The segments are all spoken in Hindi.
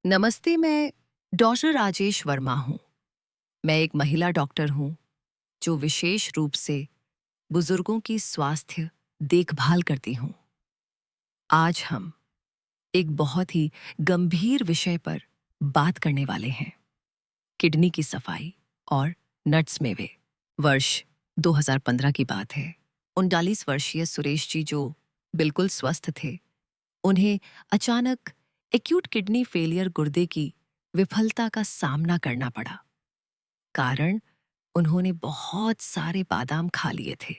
नमस्ते, मैं डॉक्टर राजेश वर्मा हूँ। मैं एक महिला डॉक्टर हूँ जो विशेष रूप से बुजुर्गों की स्वास्थ्य देखभाल करती हूँ। आज हम एक बहुत ही गंभीर विषय पर बात करने वाले हैं, किडनी की सफाई और नट्स मेवे। वर्ष 2015 की बात है। 39 वर्षीय सुरेश जी जो बिल्कुल स्वस्थ थे, उन्हें अचानक एक्यूट किडनी फेलियर गुर्दे की विफलता का सामना करना पड़ा। कारण उन्होंने बहुत सारे बादाम खा लिए थे।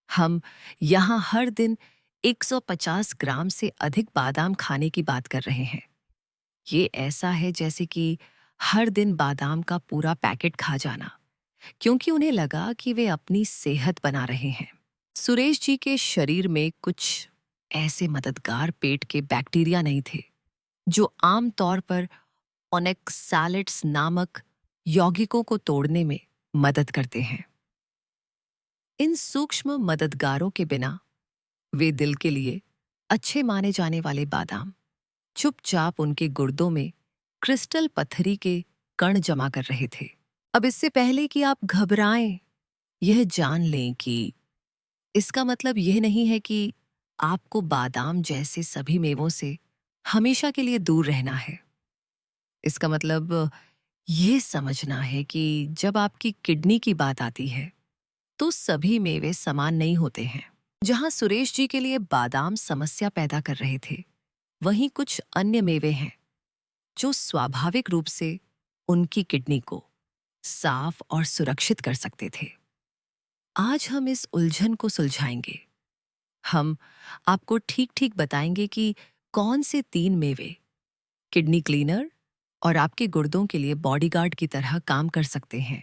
हम यहाँ हर दिन 150 ग्राम से अधिक बादाम खाने की बात कर रहे हैं। ये ऐसा है जैसे कि हर दिन बादाम का पूरा पैकेट खा जाना, क्योंकि उन्हें लगा कि वे अपनी सेहत बना रहे हैं। सुरेश जी के शरीर में कुछ ऐसे मददगार पेट के बैक्टीरिया नहीं थे जो आम तौर पर ओनेक्सैलिड्स नामक यौगिकों को तोड़ने में मदद करते हैं। इन सूक्ष्म मददगारों के बिना वे दिल के लिए अच्छे माने जाने वाले बादाम चुपचाप उनके गुर्दों में क्रिस्टल पत्थरी के कण जमा कर रहे थे। अब इससे पहले कि आप घबराएं, यह जान लें कि इसका मतलब यह नहीं है कि आपको बादाम जैसे सभी मेवों से हमेशा के लिए दूर रहना है। इसका मतलब ये समझना है कि जब आपकी किडनी की बात आती है, तो सभी मेवे समान नहीं होते हैं। जहां सुरेश जी के लिए बादाम समस्या पैदा कर रहे थे, वहीं कुछ अन्य मेवे हैं जो स्वाभाविक रूप से उनकी किडनी को साफ और सुरक्षित कर सकते थे। आज हम इस उलझन को सुलझाएंगे। हम आपको ठीक-ठीक बताएंगे कि कौन से 3 मेवे किडनी क्लीनर और आपके गुर्दों के लिए बॉडीगार्ड की तरह काम कर सकते हैं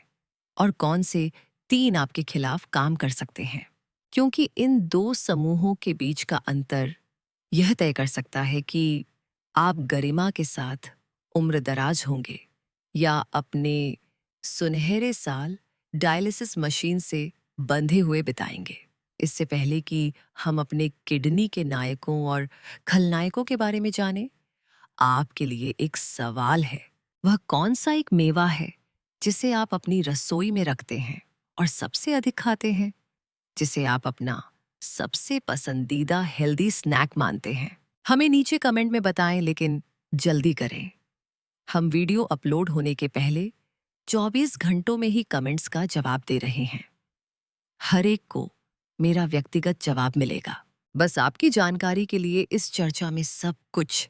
और कौन से 3 आपके खिलाफ काम कर सकते हैं। क्योंकि इन 2 समूहों के बीच का अंतर यह तय कर सकता है कि आप गरिमा के साथ उम्र दराज होंगे या अपने सुनहरे साल डायलिसिस मशीन से बंधे हुए बिताएंगे। इससे पहले कि हम अपने किडनी के नायकों और खलनायकों के बारे में जानें, आपके लिए एक सवाल है। वह कौन सा एक मेवा है जिसे आप अपनी रसोई में रखते हैं और सबसे अधिक खाते हैं, जिसे आप अपना सबसे पसंदीदा हेल्दी स्नैक मानते हैं? हमें नीचे कमेंट में बताएं, लेकिन जल्दी करें। हम वीडियो अपलोड होने के पहले 24 घंटों में ही कमेंट्स का जवाब दे रहे हैं। हर एक को मेरा व्यक्तिगत जवाब मिलेगा। बस आपकी जानकारी के लिए, इस चर्चा में सब कुछ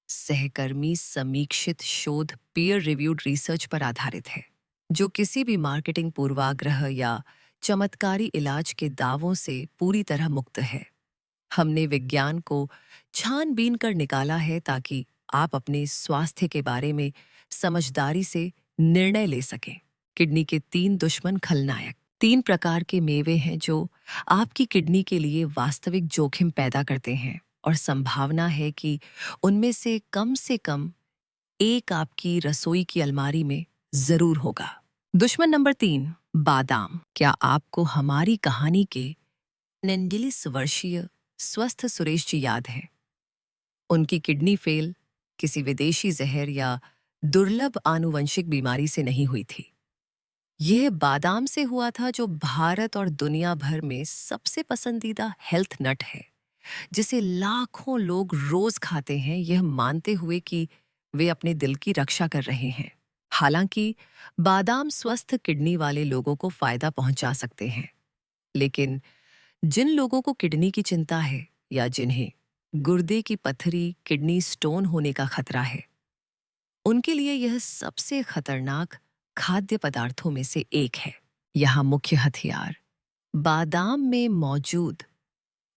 सहकर्मी समीक्षित शोध पीयर रिव्यूड रिसर्च पर आधारित है, जो किसी भी मार्केटिंग पूर्वाग्रह या चमत्कारी इलाज के दावों से पूरी तरह मुक्त है। हमने विज्ञान को छानबीन कर निकाला है ताकि आप अपने स्वास्थ्य के बारे में समझदारी से निर्णय ले सकें। किडनी के 3 दुश्मन खलनायक। 3 प्रकार के मेवे हैं जो आपकी किडनी के लिए वास्तविक जोखिम पैदा करते हैं और संभावना है कि उनमें से कम एक आपकी रसोई की अलमारी में जरूर होगा। दुश्मन नंबर 3, बादाम। क्या आपको हमारी कहानी के 39 वर्षीय स्वस्थ सुरेश जी याद हैं? उनकी किडनी फेल किसी विदेशी जहर या दुर्लभ आनुवंशिक बीमारी से नहीं हुई थी। यह बादाम से हुआ था, जो भारत और दुनिया भर में सबसे पसंदीदा हेल्थ नट है, जिसे लाखों लोग रोज खाते हैं, यह मानते हुए कि वे अपने दिल की रक्षा कर रहे हैं। हालांकि बादाम स्वस्थ किडनी वाले लोगों को फायदा पहुंचा सकते हैं, लेकिन जिन लोगों को किडनी की चिंता है या जिन्हें गुर्दे की पथरी, किडनी स्टोन होने का खतरा है, उनके लिए यह सबसे खतरनाक खाद्य पदार्थों में से एक है। यहाँ मुख्य हथियार बादाम में मौजूद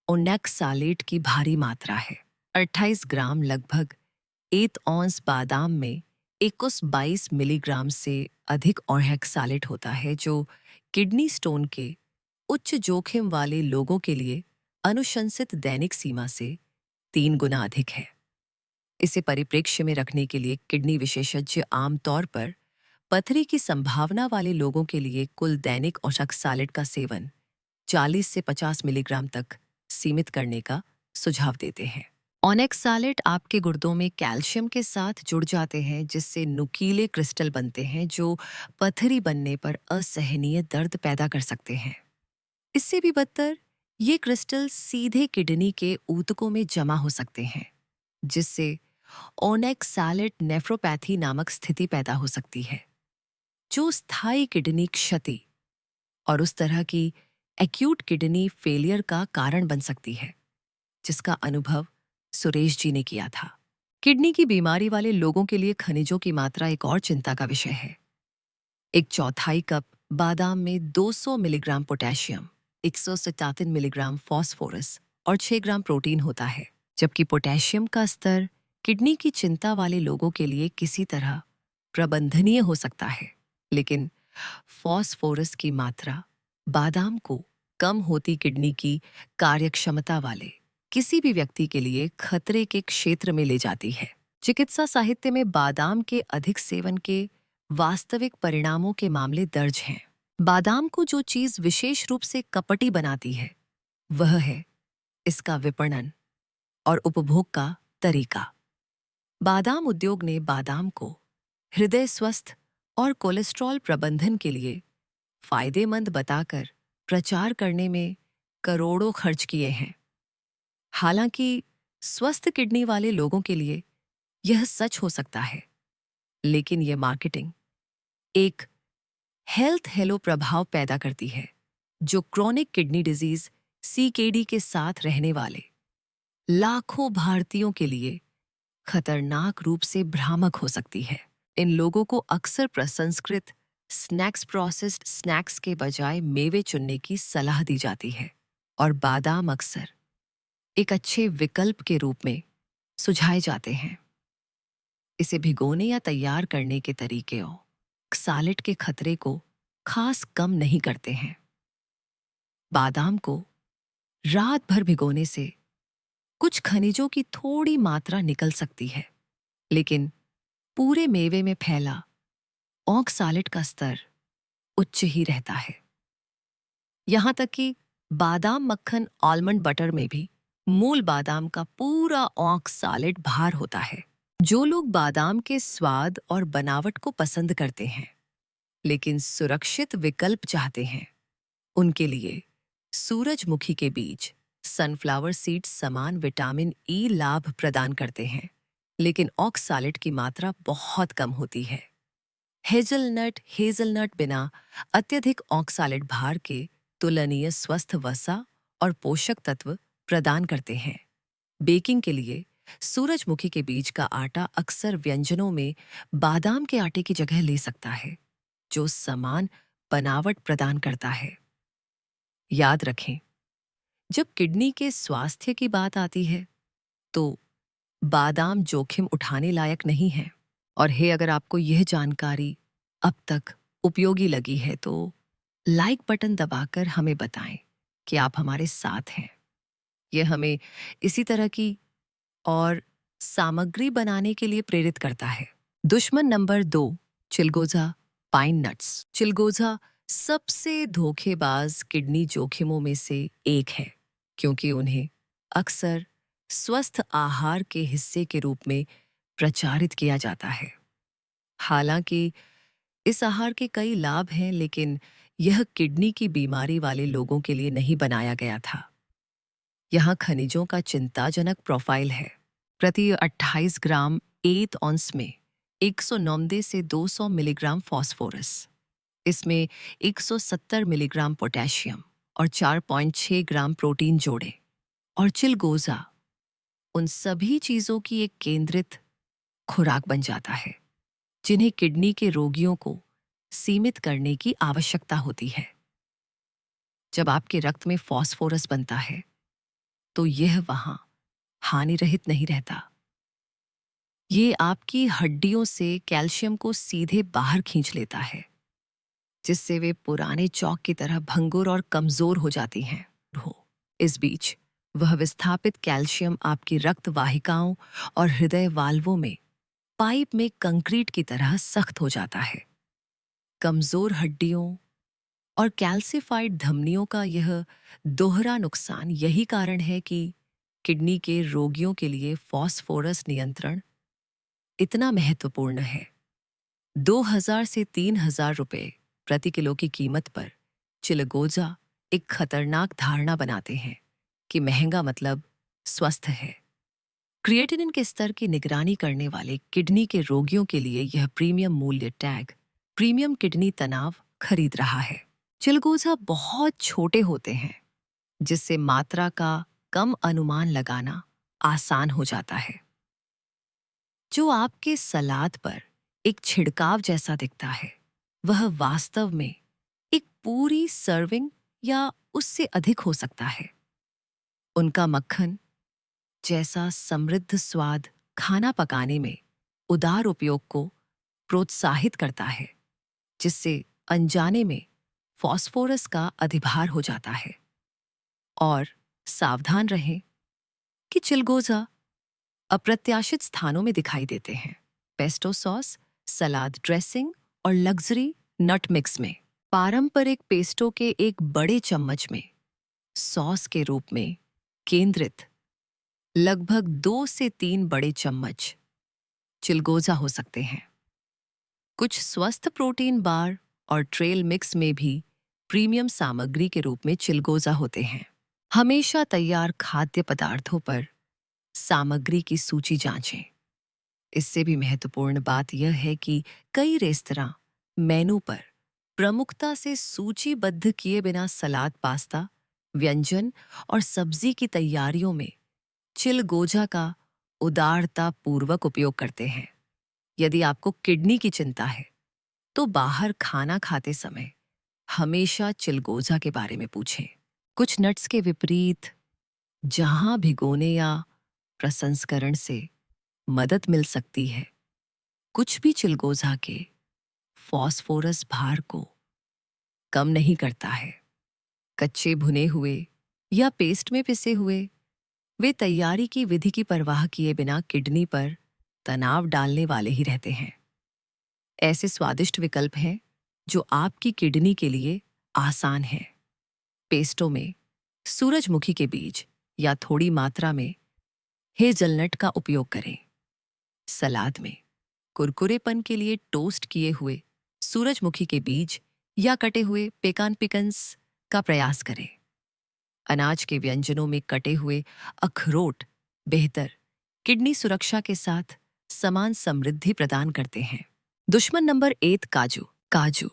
ओनेक्सालेट की भारी मात्रा है। 28 ग्राम, लगभग 1 औंस बादाम में 21-22 मिलीग्राम से अधिक ओनेक्सालेट होता है, जो किडनी स्टोन के उच्च जोखिम वाले लोगों के लिए अनुशंसित दैनिक सीमा से 3 गुना अधिक है। इसे परिप्रेक्ष्य में रखने के लिए किडनी विशेषज्ञ आमतौर पर पथरी की संभावना वाले लोगों के लिए कुल दैनिक ओनेक्सालेट का सेवन 40 से 50 मिलीग्राम तक सीमित करने का सुझाव देते हैं। ऑनेक्सालेट आपके गुर्दों में कैल्शियम के साथ जुड़ जाते हैं, जिससे नुकीले क्रिस्टल बनते हैं जो पथरी बनने पर असहनीय दर्द पैदा कर सकते हैं। इससे भी बदतर, ये क्रिस्टल सीधे किडनी के ऊतकों में जमा हो सकते हैं, जिससे ओनेक्सालेट नेफ्रोपैथी नामक स्थिति पैदा हो सकती है, जो स्थायी किडनी क्षति और उस तरह की एक्यूट किडनी फेलियर का कारण बन सकती है, जिसका अनुभव सुरेश जी ने किया था। किडनी की बीमारी वाले लोगों के लिए खनिजों की मात्रा एक और चिंता का विषय है। एक चौथाई कप बादाम में 200 मिलीग्राम पोटेशियम, 177 मिलीग्राम फॉस्फोरस और 6 ग्राम प्रोटीन होता है, जबकि पोटेशियम का स्तर किडनी की चिंता वाले लोगों के लिए किसी तरह प्रबंधनीय हो सकता है, लेकिन फॉस्फोरस की मात्रा बादाम को कम होती किडनी की कार्यक्षमता वाले किसी भी व्यक्ति के लिए खतरे के क्षेत्र में ले जाती है। चिकित्सा साहित्य में बादाम के अधिक सेवन के वास्तविक परिणामों के मामले दर्ज हैं। बादाम को जो चीज विशेष रूप से कपटी बनाती है, वह है इसका विपणन और उपभोग का तरीका। बादाम उद्योग ने बादाम को हृदय स्वस्थ और कोलेस्ट्रॉल प्रबंधन के लिए फायदेमंद बताकर प्रचार करने में करोड़ों खर्च किए हैं। हालांकि स्वस्थ किडनी वाले लोगों के लिए यह सच हो सकता है, लेकिन यह मार्केटिंग एक हेल्थ हेलो प्रभाव पैदा करती है, जो क्रोनिक किडनी डिजीज सीकेडी के साथ रहने वाले लाखों भारतीयों के लिए खतरनाक रूप से भ्रामक हो सकती है। इन लोगों को अक्सर प्रसंस्कृत स्नैक्स, प्रोसेस्ड स्नैक्स के बजाय मेवे चुनने की सलाह दी जाती है, और बादाम अक्सर एक अच्छे विकल्प के रूप में सुझाए जाते हैं। इसे भिगोने या तैयार करने के तरीके ऑक्सालेट के खतरे को खास कम नहीं करते हैं। बादाम को रात भर भिगोने से कुछ खनिजों की थोड़ी मात्रा निकल सकती है, लेकिन पूरे मेवे में फैला ऑक्सालेट का स्तर उच्च ही रहता है। यहां तक कि बादाम मक्खन, आलमंड बटर में भी मूल बादाम का पूरा ऑक्सालेट भार होता है। जो लोग बादाम के स्वाद और बनावट को पसंद करते हैं, लेकिन सुरक्षित विकल्प चाहते हैं, उनके लिए सूरजमुखी के बीज, सनफ्लावर सीड्स समान विटामिन ई लाभ प्रदान करते हैं, लेकिन ऑक्सालेट की मात्रा बहुत कम होती है। हेज़लनट बिना अत्यधिक ऑक्सालेट भार के तुलनीय स्वस्थ वसा और पोषक तत्व प्रदान करते हैं। बेकिंग के लिए सूरजमुखी के बीज का आटा अक्सर व्यंजनों में बादाम के आटे की जगह ले सकता है, जो समान बनावट प्रदान करता है। याद रखें, जब किडनी के स्वास्थ्य की बात आती है, तो बादाम जोखिम उठाने लायक नहीं है। और अगर आपको यह जानकारी अब तक उपयोगी लगी है, तो लाइक बटन दबाकर हमें बताएं कि आप हमारे साथ हैं। यह हमें इसी तरह की और सामग्री बनाने के लिए प्रेरित करता है। दुश्मन नंबर 2, चिलगोजा पाइन नट्स। चिलगोजा सबसे धोखेबाज किडनी जोखिमों में से एक है, क्योंकि उन्हें अक्सर स्वस्थ आहार के हिस्से के रूप में प्रचारित किया जाता है। हालांकि इस आहार के कई लाभ हैं, लेकिन यह किडनी की बीमारी वाले लोगों के लिए नहीं बनाया गया था। यहाँ खनिजों का चिंताजनक प्रोफाइल है। प्रति 28 ग्राम 8 ऑन्स में 190 से 200 मिलीग्राम फॉस्फोरस, इसमें 170 मिलीग्राम पोटेशियम और 4.6 ग्राम प्रोटीन जोड़े। और चिलगोजा उन सभी चीजों की एक केंद्रित खुराक बन जाता है, जिन्हें किडनी के रोगियों को सीमित करने की आवश्यकता होती है। जब आपके रक्त में फॉस्फोरस बनता है, तो यह वहां हानि रहित नहीं रहता। ये आपकी हड्डियों से कैल्शियम को सीधे बाहर खींच लेता है, जिससे वे पुराने चौक की तरह भंगुर और कमजोर हो जाती हैं। इस बीच वह विस्थापित कैल्शियम आपकी रक्त वाहिकाओं और हृदय वाल्वों में पाइप में कंक्रीट की तरह सख्त हो जाता है। कमजोर हड्डियों और कैल्सिफाइड धमनियों का यह दोहरा नुकसान यही कारण है कि किडनी के रोगियों के लिए फॉस्फोरस नियंत्रण इतना महत्वपूर्ण है। 2000 से 3000 रुपए प्रति किलो की कीमत पर चिलगोजा एक खतरनाक धारणा बनाते हैं कि महंगा मतलब स्वस्थ है। क्रिएटिनिन के स्तर की निगरानी करने वाले किडनी के रोगियों के लिए यह प्रीमियम मूल्य टैग प्रीमियम किडनी तनाव खरीद रहा है। चिलगोजा बहुत छोटे होते हैं, जिससे मात्रा का कम अनुमान लगाना आसान हो जाता है। जो आपके सलाद पर एक छिड़काव जैसा दिखता है, वह वास्तव में एक पूरी सर्विंग या उससे अधिक हो सकता है। उनका मक्खन जैसा समृद्ध स्वाद खाना पकाने में उदार उपयोग को प्रोत्साहित करता है, जिससे अनजाने में फॉस्फोरस का अधिभार हो जाता है। और सावधान रहें कि चिलगोजा अप्रत्याशित स्थानों में दिखाई देते हैं। पेस्टो सॉस, सलाद ड्रेसिंग और लग्जरी नट मिक्स में। पारंपरिक पेस्टो के एक बड़े चम्मच में सॉस के रूप में केंद्रित लगभग 2 से 3 बड़े चम्मच चिलगोजा हो सकते हैं। कुछ स्वस्थ प्रोटीन बार और ट्रेल मिक्स में भी प्रीमियम सामग्री के रूप में चिलगोजा होते हैं। हमेशा तैयार खाद्य पदार्थों पर सामग्री की सूची जांचें। इससे भी महत्वपूर्ण बात यह है कि कई रेस्तरां मेनू पर प्रमुखता से सूचीबद्ध किए बिना सलाद, पास्ता, व्यंजन और सब्जी की तैयारियों में चिलगोजा का उदारतापूर्वक उपयोग करते हैं। यदि आपको किडनी की चिंता है, तो बाहर खाना खाते समय हमेशा चिलगोजा के बारे में पूछें। कुछ नट्स के विपरीत, जहां भिगोने या प्रसंस्करण से मदद मिल सकती है, कुछ भी चिलगोजा के फॉस्फोरस भार को कम नहीं करता है। कच्चे भुने हुए या पेस्ट में पिसे हुए, वे तैयारी की विधि की परवाह किए बिना किडनी पर तनाव डालने वाले ही रहते हैं। ऐसे स्वादिष्ट विकल्प हैं जो आपकी किडनी के लिए आसान हैं। पेस्टो में सूरजमुखी के बीज या थोड़ी मात्रा में हेज़लनट का उपयोग करें। सलाद में कुरकुरेपन के लिए टोस्ट किए हुए सूरजमुखी के बीज या कटे हुए पेकान पिकन्स का प्रयास करें। अनाज के व्यंजनों में कटे हुए अखरोट बेहतर किडनी सुरक्षा के साथ समान समृद्धि प्रदान करते हैं। दुश्मन नंबर 1 काजू। काजू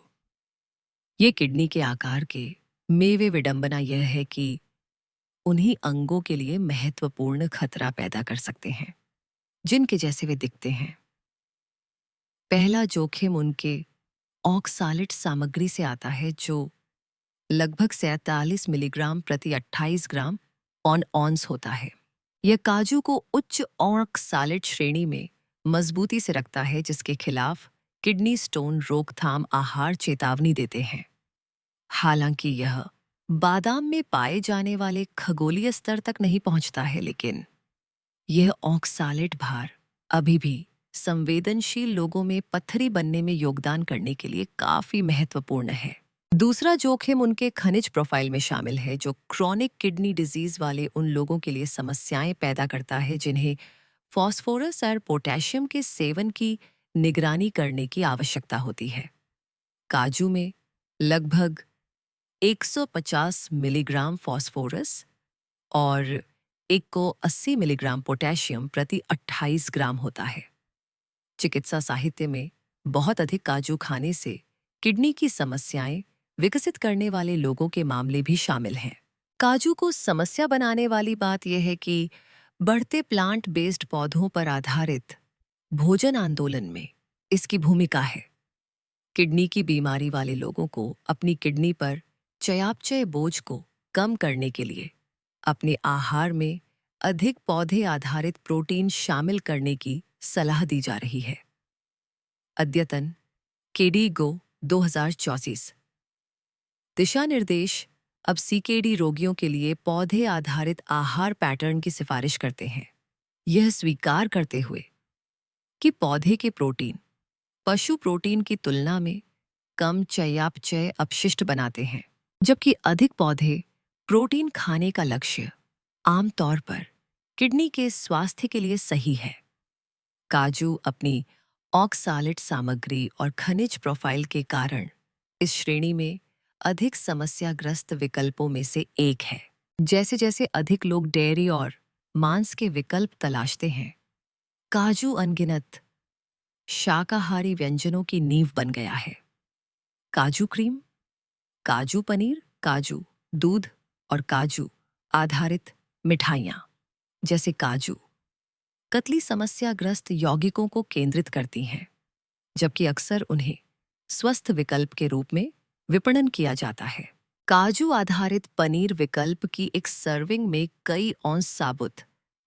ये किडनी के आकार के मेवे। विडंबना यह है कि उन्हीं अंगों के लिए महत्वपूर्ण खतरा पैदा कर सकते हैं जिनके जैसे वे दिखते हैं। पहला जोखिम उनके ऑक्सालेट सामग्री से आता है, जो लगभग 47 मिलीग्राम प्रति 28 ग्राम ऑन ऑन्स होता है। यह काजू को उच्च ऑक्सालेट श्रेणी में मजबूती से रखता है, जिसके खिलाफ किडनी स्टोन रोकथाम आहार चेतावनी देते हैं। हालांकि यह बादाम में पाए जाने वाले खगोलीय स्तर तक नहीं पहुंचता है, लेकिन यह ऑक्सालेट भार अभी भी संवेदनशील लोगों में पत्थरी बनने में योगदान करने के लिए काफी महत्वपूर्ण है। दूसरा जोखिम उनके खनिज प्रोफाइल में शामिल है, जो क्रॉनिक किडनी डिजीज वाले उन लोगों के लिए समस्याएं पैदा करता है जिन्हें फॉस्फोरस और पोटेशियम के सेवन की निगरानी करने की आवश्यकता होती है। काजू में लगभग 150 मिलीग्राम फॉस्फोरस और 180 मिलीग्राम पोटेशियम प्रति 28 ग्राम होता है। चिकित्सा साहित्य में बहुत अधिक काजू खाने से किडनी की समस्याएं विकसित करने वाले लोगों के मामले भी शामिल हैं। काजू को समस्या बनाने वाली बात यह है कि बढ़ते प्लांट बेस्ड पौधों पर आधारित भोजन आंदोलन में इसकी भूमिका है। किडनी की बीमारी वाले लोगों को अपनी किडनी पर चयापचय बोझ को कम करने के लिए अपने आहार में अधिक पौधे आधारित प्रोटीन शामिल करने की सलाह दी जा रही है। अद्यतन केडी-गो 2024 दिशा निर्देश अब सीकेडी रोगियों के लिए पौधे आधारित आहार पैटर्न की सिफारिश करते हैं, यह स्वीकार करते हुए कि पौधे के प्रोटीन पशु प्रोटीन की तुलना में कम चयापचय अपशिष्ट बनाते हैं, जबकि अधिक पौधे प्रोटीन खाने का लक्ष्य आमतौर पर किडनी के स्वास्थ्य के लिए सही है। काजू अपनी ऑक्सालेट सामग्री और खनिज प्रोफाइल के कारण इस श्रेणी में अधिक समस्याग्रस्त विकल्पों में से एक है। जैसे जैसे अधिक लोग डेयरी और मांस के विकल्प तलाशते हैं, काजू अनगिनत शाकाहारी व्यंजनों की नींव बन गया है। काजू क्रीम, काजू पनीर, काजू दूध और काजू आधारित मिठाइयाँ जैसे काजू कतली समस्याग्रस्त यौगिकों को केंद्रित करती हैं, जबकि अक्सर उन्हें स्वस्थ विकल्प के रूप में विपणन किया जाता है। काजू आधारित पनीर विकल्प की एक सर्विंग में कई औंस साबुत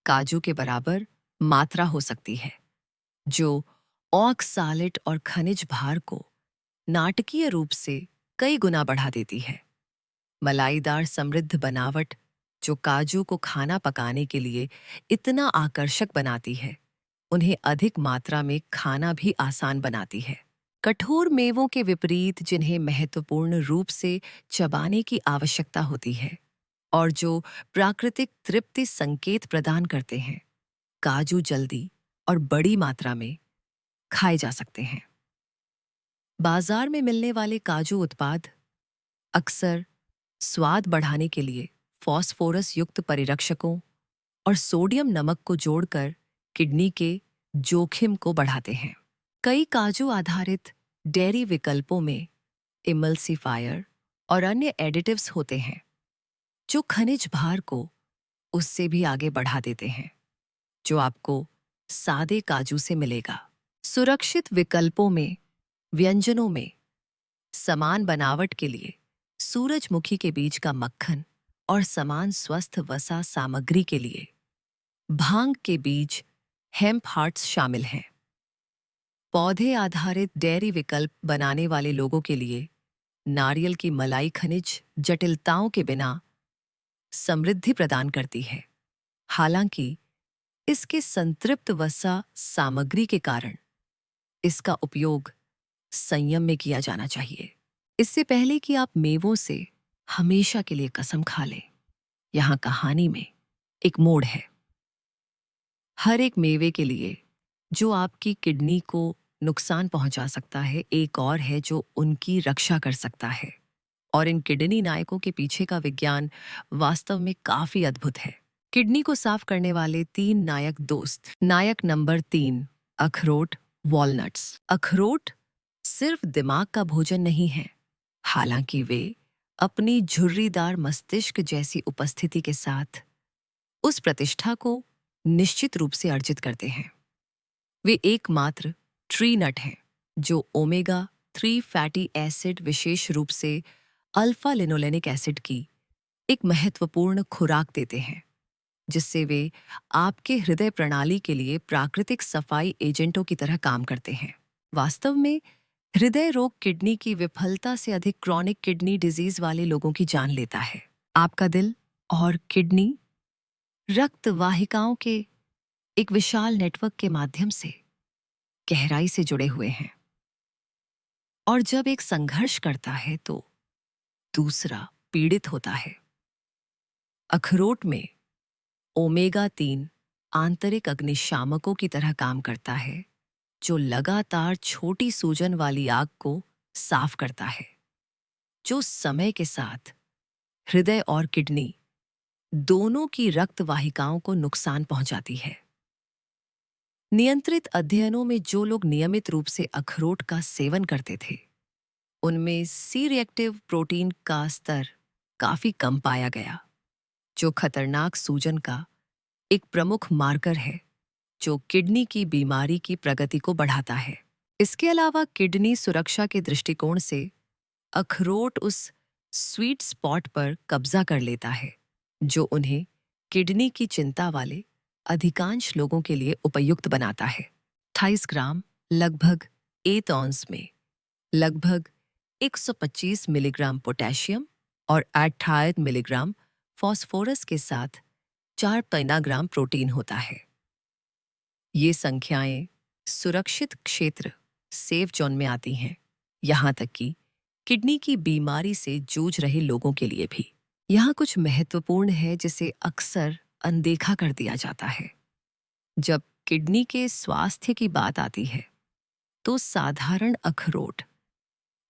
काजू के बराबर मात्रा हो सकती है, जो ऑक्सालेट और खनिज भार को नाटकीय रूप से कई गुना बढ़ा देती है। मलाईदार समृद्ध बनावट जो काजू को खाना पकाने के लिए इतना आकर्षक बनाती है, उन्हें अधिक मात्रा में खाना भी आसान बनाती है। कठोर मेवों के विपरीत, जिन्हें महत्वपूर्ण रूप से चबाने की आवश्यकता होती है और जो प्राकृतिक तृप्ति संकेत प्रदान करते हैं, काजू जल्दी और बड़ी मात्रा में खाए जा सकते हैं। बाजार में मिलने वाले काजू उत्पाद अक्सर स्वाद बढ़ाने के लिए फास्फोरस युक्त परिरक्षकों और सोडियम नमक को जोड़कर किडनी के जोखिम को बढ़ाते हैं। कई काजू आधारित डेयरी विकल्पों में इमल्सिफायर और अन्य एडिटिव्स होते हैं, जो खनिज भार को उससे भी आगे बढ़ा देते हैं, जो आपको सादे काजू से मिलेगा। सुरक्षित विकल्पों में व्यंजनों में समान बनावट के लिए सूरजमुखी के बीज का मक्खन और समान स्वस्थ वसा सामग्री के लिए भांग के बीज हेम्प हार्ट्स शामिल हैं। पौधे आधारित डेयरी विकल्प बनाने वाले लोगों के लिए नारियल की मलाई खनिज जटिलताओं के बिना समृद्धि प्रदान करती है। हालांकि इसके संतृप्त वसा सामग्री के कारण इसका उपयोग संयम में किया जाना चाहिए। इससे पहले कि आप मेवों से हमेशा के लिए कसम खा लें, यहाँ कहानी में एक मोड़ है। हर एक मेवे के लिए जो आपकी किडनी को नुकसान पहुंचा सकता है, एक और है जो उनकी रक्षा कर सकता है। और इन किडनी नायकों के पीछे का विज्ञान वास्तव में काफी अद्भुत है। किडनी को साफ करने वाले 3 नायक दोस्त। नायक नंबर 3, अखरोट, वॉलनट्स। अखरोट सिर्फ दिमाग का भोजन नहीं है, हालांकि वे अपनी झुर्रीदार मस्तिष्क जैसी उपस्थिति के साथ उस प्रतिष्ठा को निश्चित रूप से अर्जित करते हैं। वे एकमात्र ट्री नट हैं जो ओमेगा 3 फैटी एसिड, विशेष रूप से अल्फा लिनोलेनिक एसिड की एक महत्वपूर्ण खुराक देते हैं, जिससे वे आपके हृदय प्रणाली के लिए प्राकृतिक सफाई एजेंटों की तरह काम करते हैं। वास्तव में हृदय रोग किडनी की विफलता से अधिक क्रॉनिक किडनी डिजीज वाले लोगों की जान लेता है। आपका दिल और किडनी रक्त वाहिकाओं के एक विशाल नेटवर्क के माध्यम से गहराई से जुड़े हुए हैं, और जब एक संघर्ष करता है तो दूसरा पीड़ित होता है। अखरोट में ओमेगा 3 आंतरिक अग्निशामकों की तरह काम करता है, जो लगातार छोटी सूजन वाली आग को साफ करता है, जो समय के साथ हृदय और किडनी दोनों की रक्त वाहिकाओं को नुकसान पहुंचाती है। नियंत्रित अध्ययनों में जो लोग नियमित रूप से अखरोट का सेवन करते थे, उनमें सी रिएक्टिव प्रोटीन का स्तर काफी कम पाया गया, जो खतरनाक सूजन का एक प्रमुख मार्कर है, जो किडनी की बीमारी की प्रगति को बढ़ाता है। इसके अलावा किडनी सुरक्षा के दृष्टिकोण से अखरोट उस स्वीट स्पॉट पर कब्जा कर लेता है जो उन्हें किडनी की चिंता वाले अधिकांश लोगों के लिए उपयुक्त बनाता है। 28 ग्राम लगभग 8 औंस में लगभग 125 मिलीग्राम पोटेशियम और 28 मिलीग्राम फास्फोरस के साथ 4 ग्राम प्रोटीन होता है। ये संख्याएं सुरक्षित क्षेत्र सेफ जोन में आती हैं, यहाँ तक कि किडनी की बीमारी से जूझ रहे लोगों के लिए भी। यहाँ कुछ महत्वपूर्ण है जिसे अक्सर अनदेखा कर दिया जाता है। जब किडनी के स्वास्थ्य की बात आती है तो साधारण अखरोट,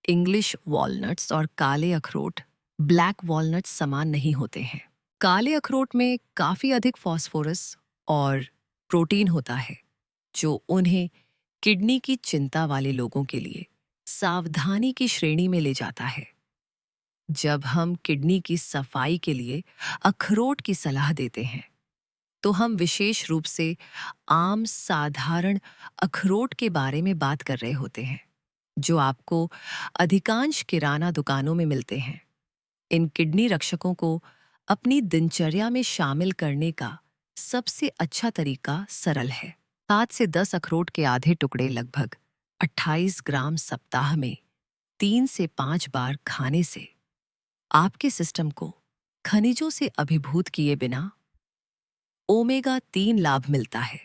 इंग्लिश वॉलनट्स और काले अखरोट, ब्लैक वॉलनट्स समान नहीं होते हैं। काले अखरोट में काफी अधिक फास्फोरस और प्रोटीन होता है, जो उन्हें किडनी की चिंता वाले लोगों के लिए सावधानी की श्रेणी में ले जाता है। जब हम किडनी की सफाई के लिए अखरोट की सलाह देते हैं, तो हम विशेष रूप से आम साधारण अखरोट के बारे में बात कर रहे होते हैं, जो आपको अधिकांश किराना दुकानों में मिलते हैं। इन किडनी रक्षकों को अपनी दिनचर्या में शामिल करने का सबसे अच्छा तरीका सरल है। 7 से 10 अखरोट के आधे टुकड़े लगभग 28 ग्राम सप्ताह में 3 से 5 बार खाने से आपके सिस्टम को खनिजों से अभिभूत किए बिना ओमेगा 3 लाभ मिलता है।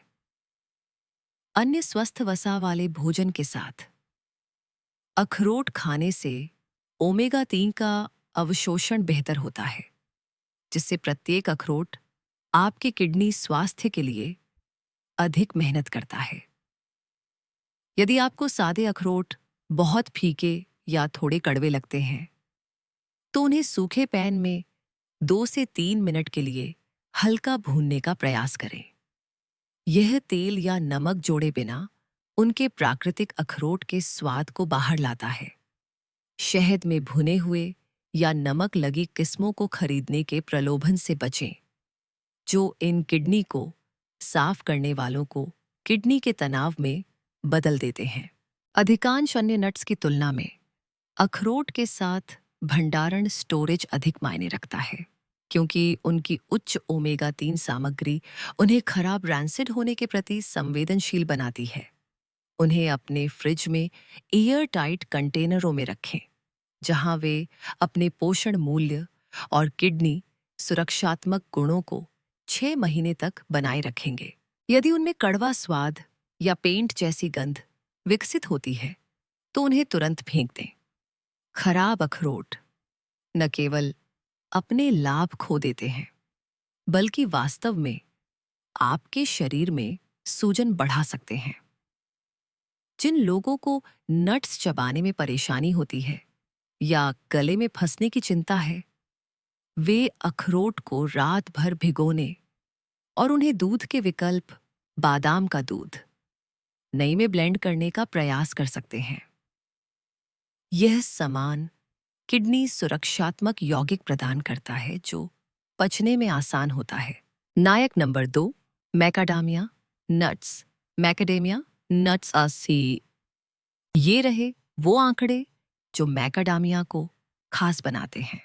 अन्य स्वस्थ वसा वाले भोजन के साथ अखरोट खाने से ओमेगा 3 का अवशोषण बेहतर होता है, जिससे प्रत्येक अखरोट आपके किडनी स्वास्थ्य के लिए अधिक मेहनत करता है। यदि आपको सादे अखरोट बहुत फीके या थोड़े कड़वे लगते हैं, तो उन्हें सूखे पैन में 2 से 3 मिनट के लिए हल्का भूनने का प्रयास करें। यह तेल या नमक जोड़े बिना उनके प्राकृतिक अखरोट के स्वाद को बाहर लाता है। शहद में भुने हुए या नमक लगी किस्मों को खरीदने के प्रलोभन से बचें, जो इन किडनी को साफ करने वालों को किडनी के तनाव में बदल देते हैं। अधिकांश अन्य नट्स की तुलना में अखरोट के साथ भंडारण स्टोरेज अधिक मायने रखता है, क्योंकि उनकी उच्च ओमेगा 3 सामग्री उन्हें खराब रैंसिड होने के प्रति संवेदनशील बनाती है। उन्हें अपने फ्रिज में एयर टाइट कंटेनरों में रखें, जहां वे अपने पोषण मूल्य और किडनी सुरक्षात्मक गुणों को 6 महीने तक बनाए रखेंगे। यदि उनमें कड़वा स्वाद या पेंट जैसी गंध विकसित होती है, तो उन्हें तुरंत फेंक दें। खराब अखरोट न केवल अपने लाभ खो देते हैं, बल्कि वास्तव में आपके शरीर में सूजन बढ़ा सकते हैं। जिन लोगों को नट्स चबाने में परेशानी होती है या गले में फंसने की चिंता है, वे अखरोट को रात भर भिगोने और उन्हें दूध के विकल्प बादाम का दूध नई में ब्लेंड करने का प्रयास कर सकते हैं। यह सामान किडनी सुरक्षात्मक यौगिक प्रदान करता है, जो पचने में आसान होता है। नायक नंबर 2, मैकाडामिया नट्स। मैकाडेमिया नट्स सी। ये रहे वो आंकड़े जो मैकाडामिया को खास बनाते हैं।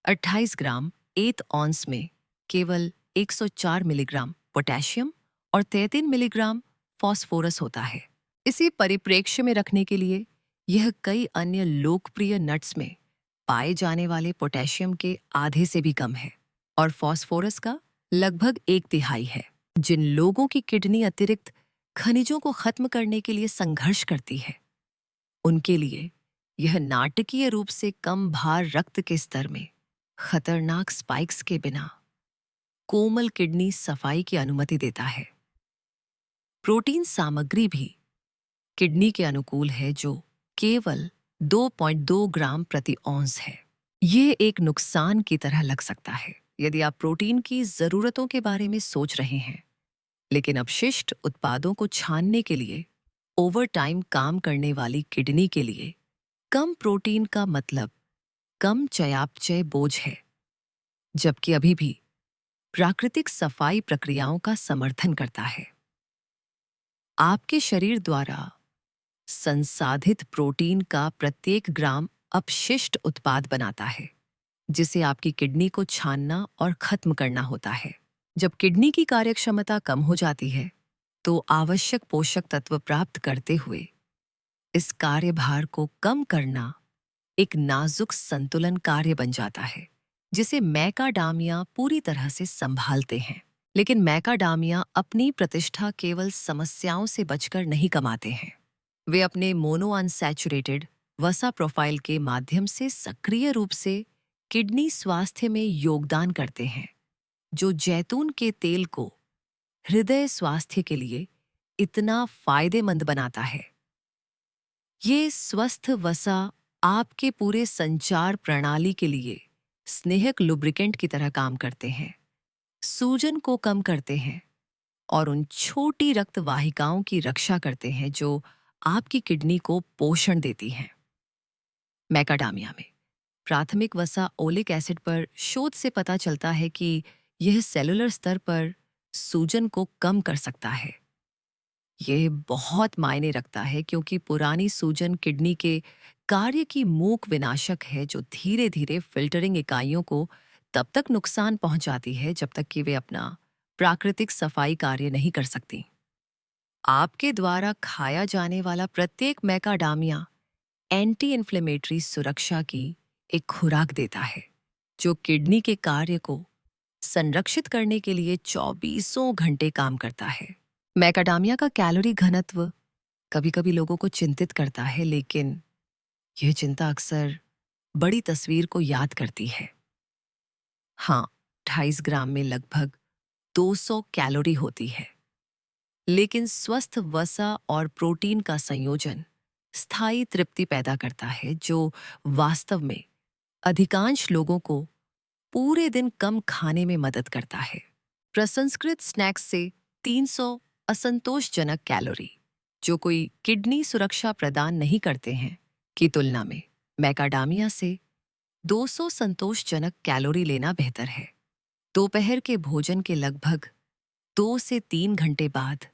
28 ग्राम 8 ऑन्स में केवल 104 मिलीग्राम पोटेशियम और 33 मिलीग्राम फास्फोरस होता है। इसी परिप्रेक्ष्य में रखने के लिए यह कई अन्य लोकप्रिय नट्स में पाए जाने वाले पोटेशियम के आधे से भी कम है और फास्फोरस का लगभग 1/3 है। जिन लोगों की किडनी अतिरिक्त खनिजों को खत्म करने के लिए संघर्ष करती है, उनके लिए यह नाटकीय रूप से कम भार रक्त के स्तर में खतरनाक स्पाइक्स के बिना कोमल किडनी सफाई की अनुमति देता है। प्रोटीन सामग्री भी किडनी के अनुकूल है, जो केवल 2.2 ग्राम प्रति औंस है। ये एक नुकसान की तरह लग सकता है यदि आप प्रोटीन की जरूरतों के बारे में सोच रहे हैं, लेकिन अपशिष्ट उत्पादों को छानने के लिए ओवरटाइम काम करने वाली किडनी के लिए कम प्रोटीन का मतलब कम चयापचय बोझ है, जबकि अभी भी प्राकृतिक सफाई प्रक्रियाओं का समर्थन करता है। आपके शरीर द्वारा संसाधित प्रोटीन का प्रत्येक ग्राम अपशिष्ट उत्पाद बनाता है, जिसे आपकी किडनी को छानना और खत्म करना होता है। जब किडनी की कार्यक्षमता कम हो जाती है, तो आवश्यक पोषक तत्व प्राप्त करते हुए इस कार्यभार को कम करना एक नाजुक संतुलन कार्य बन जाता है, जिसे मैकाडामिया पूरी तरह से संभालते हैं। लेकिन मैकाडामिया अपनी प्रतिष्ठा केवल समस्याओं से बचकर नहीं कमाते हैं। वे अपने मोनो अनसैचुरेटेड वसा प्रोफाइल के माध्यम से सक्रिय रूप से किडनी स्वास्थ्य में योगदान करते हैं, जो जैतून के तेल को हृदय स्वास्थ्य के लिए इतना फायदेमंद बनाता है। ये स्वस्थ वसा आपके पूरे संचार प्रणाली के लिए स्नेहक लुब्रिकेंट की तरह काम करते हैं, सूजन को कम करते हैं और उन छोटी रक्त वाहिकाओं की रक्षा करते हैं जो आपकी किडनी को पोषण देती हैं। मैकाडामिया में प्राथमिक वसा ओलिक एसिड पर शोध से पता चलता है कि यह सेलुलर स्तर पर सूजन को कम कर सकता है। यह बहुत मायने रखता है क्योंकि पुरानी सूजन किडनी के कार्य की मूक विनाशक है जो धीरे धीरे फिल्टरिंग इकाइयों को तब तक नुकसान पहुंचाती है जब तक कि वे अपना प्राकृतिक सफाई कार्य नहीं कर सकती। आपके द्वारा खाया जाने वाला प्रत्येक मैकाडामिया एंटी इन्फ्लेमेटरी सुरक्षा की एक खुराक देता है जो किडनी के कार्य को संरक्षित करने के लिए 24 घंटे काम करता है। मैकाडामिया का कैलोरी घनत्व कभी कभी लोगों को चिंतित करता है, लेकिन यह चिंता अक्सर बड़ी तस्वीर को याद करती है। हाँ, 28 ग्राम में लगभग 200 कैलोरी होती है, लेकिन स्वस्थ वसा और प्रोटीन का संयोजन स्थायी तृप्ति पैदा करता है जो वास्तव में अधिकांश लोगों को पूरे दिन कम खाने में मदद करता है। प्रसंस्कृत स्नैक्स से 300 असंतोषजनक कैलोरी, जो कोई किडनी सुरक्षा प्रदान नहीं करते हैं, की तुलना में मैकाडामिया से 200 संतोषजनक कैलोरी लेना बेहतर है। दोपहर के भोजन के लगभग 2 से 3 घंटे बाद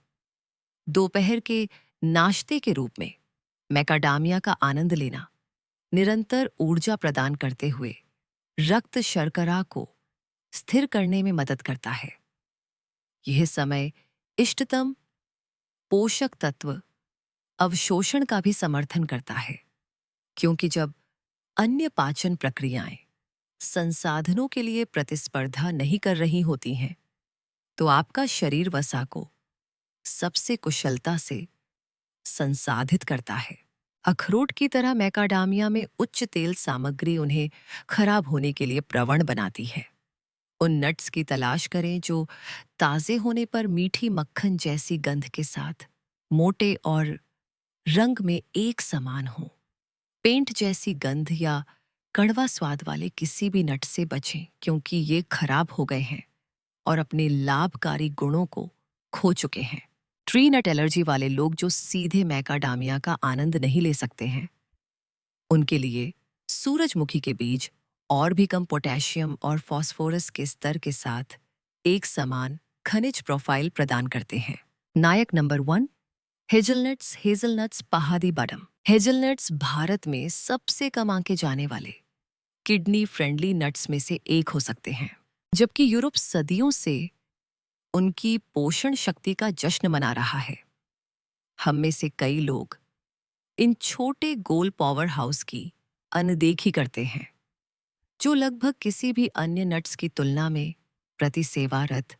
दोपहर के नाश्ते के रूप में मैकाडामिया का आनंद लेना निरंतर ऊर्जा प्रदान करते हुए रक्त शर्करा को स्थिर करने में मदद करता है। यह समय इष्टतम पोषक तत्व अवशोषण का भी समर्थन करता है, क्योंकि जब अन्य पाचन प्रक्रियाएं संसाधनों के लिए प्रतिस्पर्धा नहीं कर रही होती हैं, तो आपका शरीर वसा को सबसे कुशलता से संसाधित करता है। अखरोट की तरह मैकाडामिया में उच्च तेल सामग्री उन्हें खराब होने के लिए प्रवण बनाती है। उन नट्स की तलाश करें जो ताजे होने पर मीठी मक्खन जैसी गंध के साथ मोटे और रंग में एक समान हों। पेंट जैसी गंध या कड़वा स्वाद वाले किसी भी नट से बचें, क्योंकि ये खराब हो गए हैं और अपने लाभकारी गुणों को खो चुके हैं। ट्री नट एलर्जी वाले लोग जो सीधे मैकाडामिया का आनंद नहीं ले सकते हैं, उनके लिए सूरजमुखी के बीज और भी कम पोटेशियम और फास्फोरस के स्तर के साथ एक समान खनिज प्रोफाइल प्रदान करते हैं। नायक नंबर 1, हेजलनट्स पहाड़ी बादाम। हेजलनट्स भारत में सबसे कम आंके जाने वाले किडनी फ्रेंडली नट्स में से एक हो सकते हैं। जबकि यूरोप सदियों से उनकी पोषण शक्ति का जश्न मना रहा है, हम में से कई लोग इन छोटे गोल पावर हाउस की अनदेखी करते हैं, जो लगभग किसी भी अन्य नट्स की तुलना में प्रति सेवारत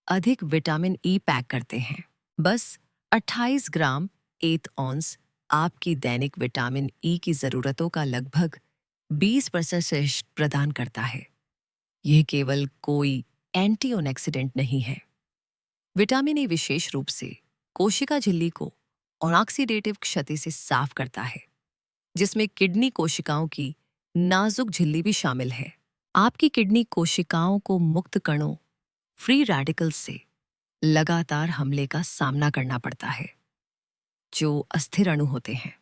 अधिक विटामिन ई पैक करते हैं। बस 28 ग्राम 8 औंस आपकी दैनिक विटामिन ई की ज़रूरतों का लगभग 20% प्रदान करता है। यह केवल कोई एंटीऑक्सीडेंट नहीं है। विटामिन ए विशेष रूप से कोशिका झिल्ली को ऑक्सीडेटिव क्षति से साफ करता है, जिसमें किडनी कोशिकाओं की नाजुक झिल्ली भी शामिल है। आपकी किडनी कोशिकाओं को मुक्त कणों फ्री रेडिकल्स से लगातार हमले का सामना करना पड़ता है, जो अस्थिर अणु होते हैं,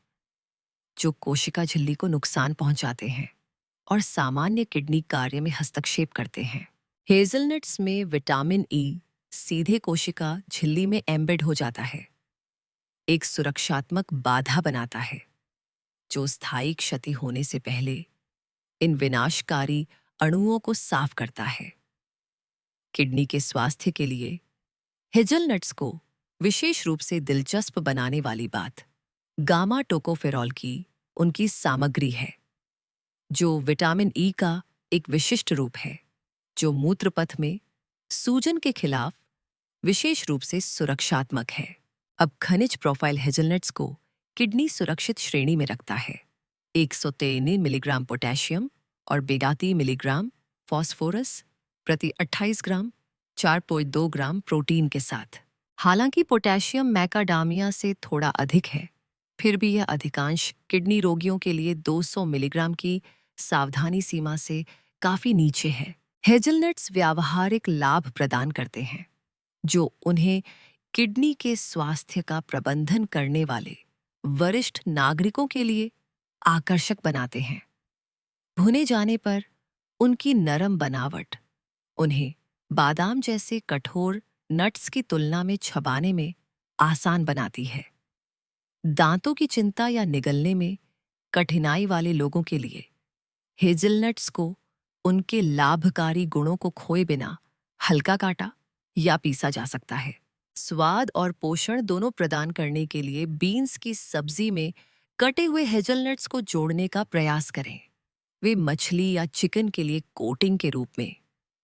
जो कोशिका झिल्ली को नुकसान पहुंचाते हैं और सामान्य किडनी कार्य में हस्तक्षेप करते हैं। हेज़लनट्स में विटामिन ई सीधे कोशिका झिल्ली में एम्बेड हो जाता है, एक सुरक्षात्मक बाधा बनाता है जो स्थायी क्षति होने से पहले इन विनाशकारी अणुओं को साफ करता है। किडनी के स्वास्थ्य के लिए हेज़लनट्स को विशेष रूप से दिलचस्प बनाने वाली बात गामा टोकोफेरॉल की उनकी सामग्री है, जो विटामिन ई का एक विशिष्ट रूप है जो मूत्रपथ में सूजन के खिलाफ विशेष रूप से सुरक्षात्मक है। अब खनिज प्रोफाइल हेज़लनट्स को किडनी सुरक्षित श्रेणी में रखता है। 193 मिलीग्राम पोटेशियम और 82 मिलीग्राम फास्फोरस प्रति 28 ग्राम 4.2 ग्राम प्रोटीन के साथ। हालांकि पोटेशियम मैकाडामिया से थोड़ा अधिक है, फिर भी यह अधिकांश किडनी रोगियों के लिए 200 मिलीग्राम की सावधानी सीमा से काफी नीचे है। हेजलनट्स व्यावहारिक लाभ प्रदान करते हैं, जो उन्हें किडनी के स्वास्थ्य का प्रबंधन करने वाले वरिष्ठ नागरिकों के लिए आकर्षक बनाते हैं। भुने जाने पर उनकी नरम बनावट उन्हें बादाम जैसे कठोर नट्स की तुलना में चबाने में आसान बनाती है। दांतों की चिंता या निगलने में कठिनाई वाले लोगों के लिए हेज़लनट्स को उनके लाभकारी गुणों को खोए बिना हल्का काटा या पीसा जा सकता है। स्वाद और पोषण दोनों प्रदान करने के लिए बीन्स की सब्जी में कटे हुए हेज़लनट्स को जोड़ने का प्रयास करें। वे मछली या चिकन के लिए कोटिंग के रूप में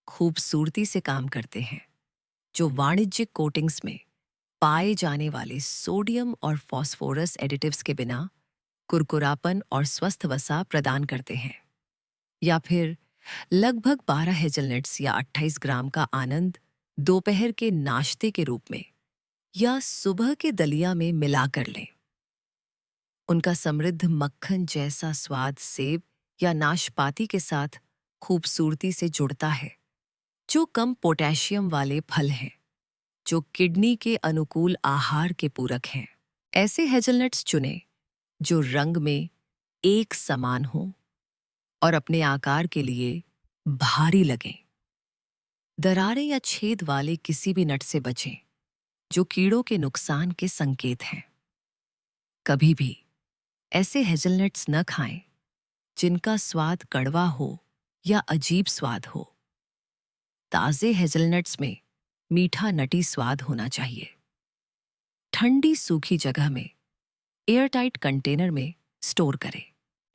खूबसूरती से काम करते हैं, जो वाणिज्यिक कोटिंग्स में पाए जाने वाले सोडियम और फास्फोरस एडिटिव्स के बिना कुरकुरापन और स्वस्थ वसा प्रदान करते हैं। या फिर लगभग 12 हेज़लनट्स या 28 ग्राम का आनंद दोपहर के नाश्ते के रूप में या सुबह के दलिया में मिलाकर लें। उनका समृद्ध मक्खन जैसा स्वाद सेब या नाशपाती के साथ खूबसूरती से जुड़ता है, जो कम पोटेशियम वाले फल हैं, जो किडनी के अनुकूल आहार के पूरक हैं। ऐसे हेज़लनट्स चुनें जो रंग में एक समान हों और अपने आकार के लिए भारी लगें। दरारें या छेद वाले किसी भी नट से बचें, जो कीड़ों के नुकसान के संकेत हैं। कभी भी ऐसे हेज़लनट्स न खाएं जिनका स्वाद कड़वा हो या अजीब स्वाद हो। ताज़े हेज़लनट्स में मीठा नटी स्वाद होना चाहिए। ठंडी सूखी जगह में एयरटाइट कंटेनर में स्टोर करें।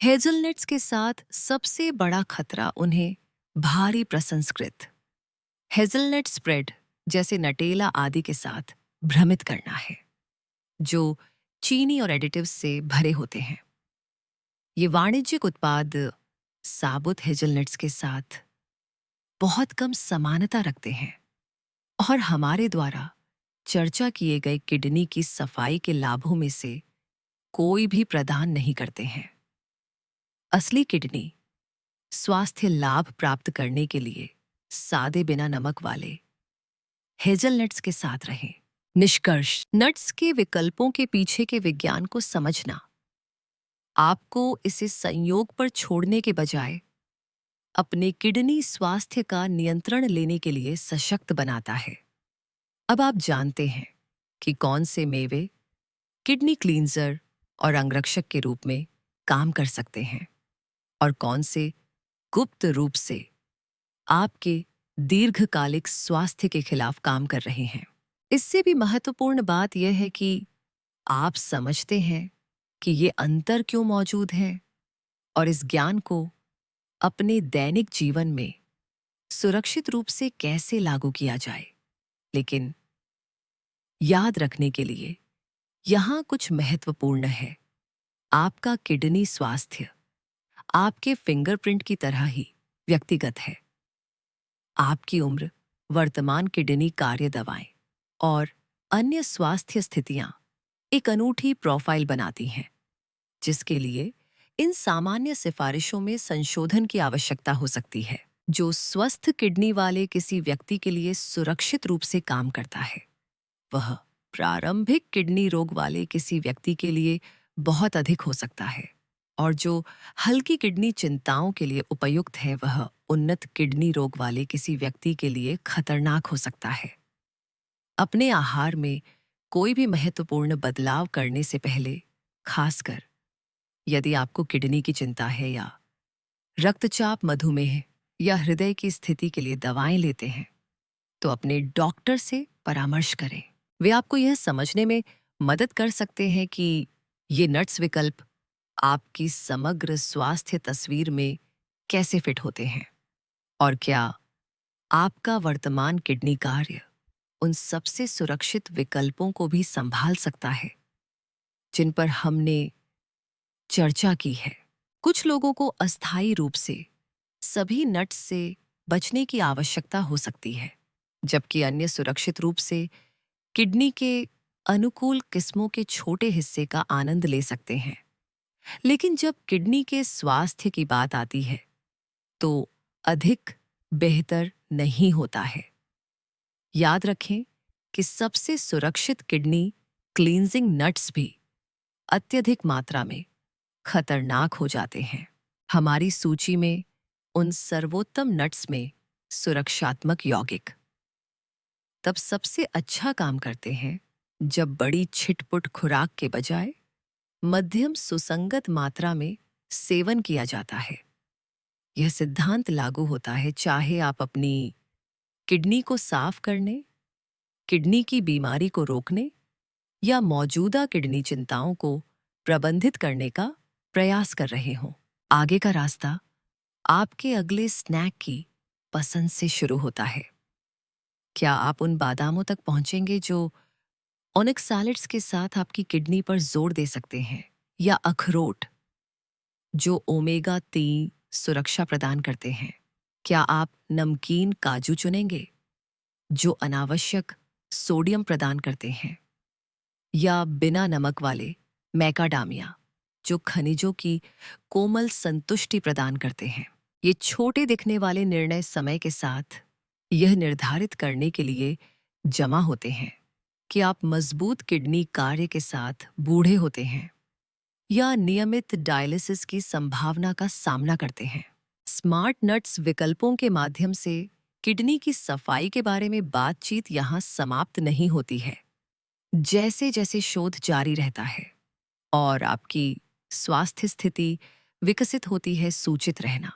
हेज़लनट्स के साथ सबसे बड़ा खतरा उन्हें भारी प्रसंस्कृत हेज़लनट स्प्रेड जैसे नटेला आदि के साथ भ्रमित करना है, जो चीनी और एडिटिव्स से भरे होते हैं। ये वाणिज्यिक उत्पाद साबुत हेज़लनट्स के साथ बहुत कम समानता रखते हैं और हमारे द्वारा चर्चा किए गए किडनी की सफाई के लाभों में से कोई भी प्रदान नहीं करते हैं। असली किडनी स्वास्थ्य लाभ प्राप्त करने के लिए सादे बिना नमक वाले हेज़लनट्स के साथ रहें। निष्कर्ष: नट्स के विकल्पों के पीछे के विज्ञान को समझना आपको इसे संयोग पर छोड़ने के बजाय अपने किडनी स्वास्थ्य का नियंत्रण लेने के लिए सशक्त बनाता है। अब आप जानते हैं कि कौन से मेवे किडनी क्लींजर और अंगरक्षक के रूप में काम कर सकते हैं और कौन से गुप्त रूप से आपके दीर्घकालिक स्वास्थ्य के खिलाफ काम कर रहे हैं। इससे भी महत्वपूर्ण बात यह है कि आप समझते हैं कि ये अंतर क्यों मौजूद हैं और इस ज्ञान को अपने दैनिक जीवन में सुरक्षित रूप से कैसे लागू किया जाए। लेकिन याद रखने के लिए यहाँ कुछ महत्वपूर्ण है। आपका किडनी स्वास्थ्य आपके फिंगरप्रिंट की तरह ही व्यक्तिगत है। आपकी उम्र, वर्तमान किडनी कार्य दवाएं और अन्य स्वास्थ्य स्थितियां एक अनूठी प्रोफाइल बनाती हैं, जिसके लिए इन सामान्य सिफारिशों में संशोधन की आवश्यकता हो सकती है। जो स्वस्थ किडनी वाले किसी व्यक्ति के लिए सुरक्षित रूप से काम करता है, वह प्रारंभिक किडनी रोग वाले किसी व्यक्ति के लिए बहुत अधिक हो सकता है, और जो हल्की किडनी चिंताओं के लिए उपयुक्त है, वह उन्नत किडनी रोग वाले किसी व्यक्ति के लिए खतरनाक हो सकता है। अपने आहार में कोई भी महत्वपूर्ण बदलाव करने से पहले, खासकर यदि आपको किडनी की चिंता है या रक्तचाप, मधुमेह या हृदय की स्थिति के लिए दवाएं लेते हैं, तो अपने डॉक्टर से परामर्श करें। वे आपको यह समझने में मदद कर सकते हैं कि ये नट्स विकल्प आपकी समग्र स्वास्थ्य तस्वीर में कैसे फिट होते हैं और क्या आपका वर्तमान किडनी कार्य उन सबसे सुरक्षित विकल्पों को भी संभाल सकता है जिन पर हमने चर्चा की है। कुछ लोगों को अस्थायी रूप से सभी नट्स से बचने की आवश्यकता हो सकती है, जबकि अन्य सुरक्षित रूप से किडनी के अनुकूल किस्मों के छोटे हिस्से का आनंद ले सकते हैं। लेकिन जब किडनी के स्वास्थ्य की बात आती है तो अधिक बेहतर नहीं होता है। याद रखें कि सबसे सुरक्षित किडनी क्लींजिंग नट्स भी अत्यधिक मात्रा में खतरनाक हो जाते हैं। हमारी सूची में उन सर्वोत्तम नट्स में सुरक्षात्मक यौगिक तब सबसे अच्छा काम करते हैं जब बड़ी छिटपुट खुराक के बजाय मध्यम सुसंगत मात्रा में सेवन किया जाता है। यह सिद्धांत लागू होता है चाहे आप अपनी किडनी को साफ करने, किडनी की बीमारी को रोकने या मौजूदा किडनी चिंताओं को प्रबंधित करने का प्रयास कर रहे हों। आगे का रास्ता आपके अगले स्नैक की पसंद से शुरू होता है। क्या आप उन बादामों तक पहुंचेंगे जो ओनिक्स सैलेड्स के साथ आपकी किडनी पर जोर दे सकते हैं, या अखरोट जो ओमेगा 3 सुरक्षा प्रदान करते हैं? क्या आप नमकीन काजू चुनेंगे जो अनावश्यक सोडियम प्रदान करते हैं, या बिना नमक वाले मैकाडामिया जो खनिजों की कोमल संतुष्टि प्रदान करते हैं? ये छोटे दिखने वाले निर्णय समय के साथ यह निर्धारित करने के लिए जमा होते हैं कि आप मजबूत किडनी कार्य के साथ बूढ़े होते हैं या नियमित डायलिसिस की संभावना का सामना करते हैं। स्मार्ट नट्स विकल्पों के माध्यम से किडनी की सफाई के बारे में बातचीत यहाँ समाप्त नहीं होती है। जैसे जैसे शोध जारी रहता है और आपकी स्वास्थ्य स्थिति विकसित होती है, सूचित रहना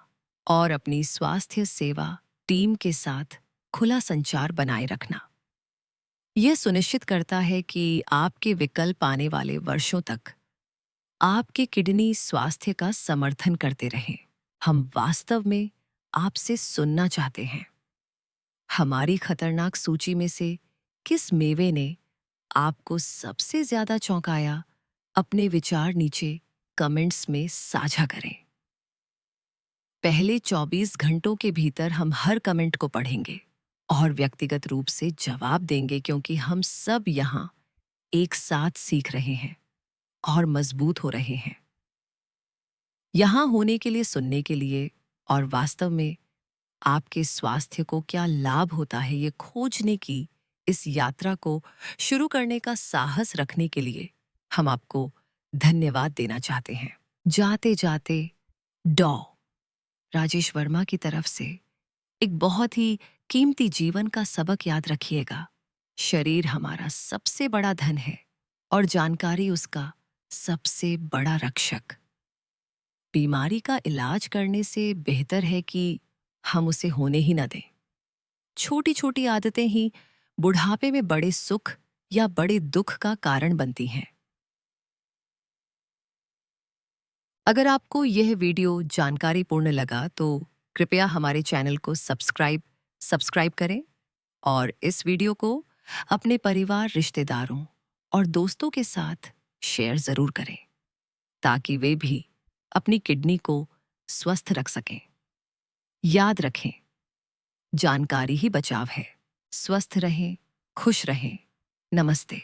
और अपनी स्वास्थ्य सेवा टीम के साथ खुला संचार बनाए रखना यह सुनिश्चित करता है कि आपके विकल्प आने वाले वर्षों तक आपके किडनी स्वास्थ्य का समर्थन करते रहें। हम वास्तव में आपसे सुनना चाहते हैं। हमारी खतरनाक सूची में से किस मेवे ने आपको सबसे ज्यादा चौंकाया? अपने विचार नीचे कमेंट्स में साझा करें। पहले 24 घंटों के भीतर हम हर कमेंट को पढ़ेंगे और व्यक्तिगत रूप से जवाब देंगे, क्योंकि हम सब यहाँ एक साथ सीख रहे हैं और मजबूत हो रहे हैं। यहाँ होने के लिए, सुनने के लिए और वास्तव में आपके स्वास्थ्य को क्या लाभ होता है ये खोजने की इस यात्रा को शुरू करने का साहस रखने के लिए हम आपको धन्यवाद देना चाहते हैं। जाते जाते डॉ राजेश वर्मा की तरफ से एक बहुत ही कीमती जीवन का सबक याद रखिएगा। शरीर हमारा सबसे बड़ा धन है और जानकारी उसका सबसे बड़ा रक्षक। बीमारी का इलाज करने से बेहतर है कि हम उसे होने ही न दें। छोटी छोटी आदतें ही बुढ़ापे में बड़े सुख या बड़े दुख का कारण बनती हैं। अगर आपको यह वीडियो जानकारीपूर्ण लगा तो कृपया हमारे चैनल को सब्सक्राइब करें और इस वीडियो को अपने परिवार, रिश्तेदारों और दोस्तों के साथ शेयर जरूर करें ताकि वे भी अपनी किडनी को स्वस्थ रख सकें। याद रखें, जानकारी ही बचाव है। स्वस्थ रहें, खुश रहें। नमस्ते।